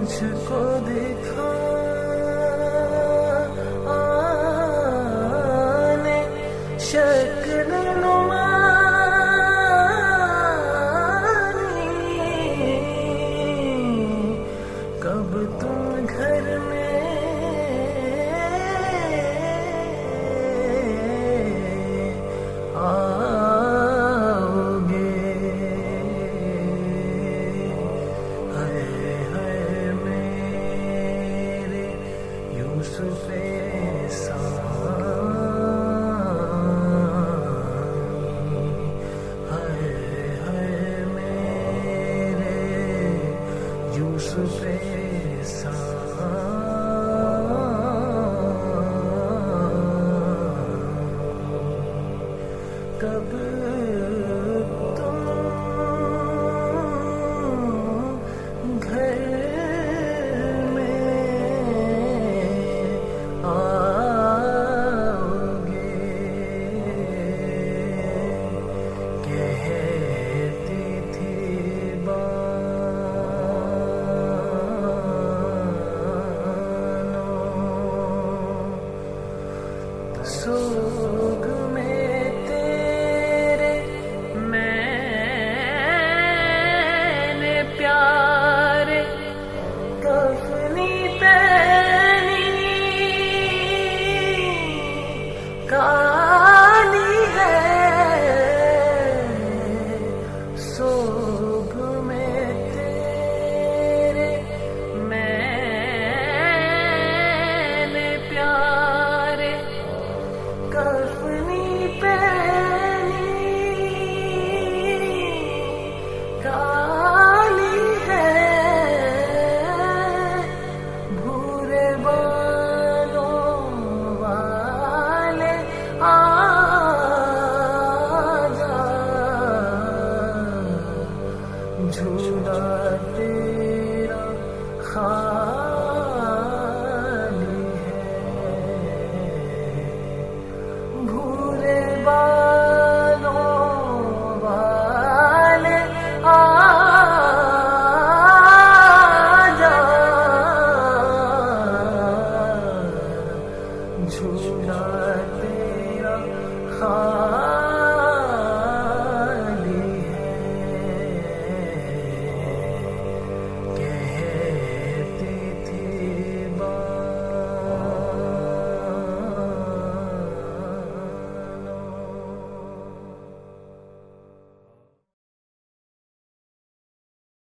मुझको दिखाने शक्ल नुमानी, कब तुम घर में आओगे। यूसुफ़े सानी, हाय हाय मेरे यूसुफ़े सानी, कब तुम घर सोग में तेरे मैंने प्यारे कफनी पहनी, काली है सोग में तेरे मैंने प्यारे कफनी पहनी, काली है भूरे बालों वाले आजा, झूला तेरा खाली है, बालों वाले आजा, झूला तेरा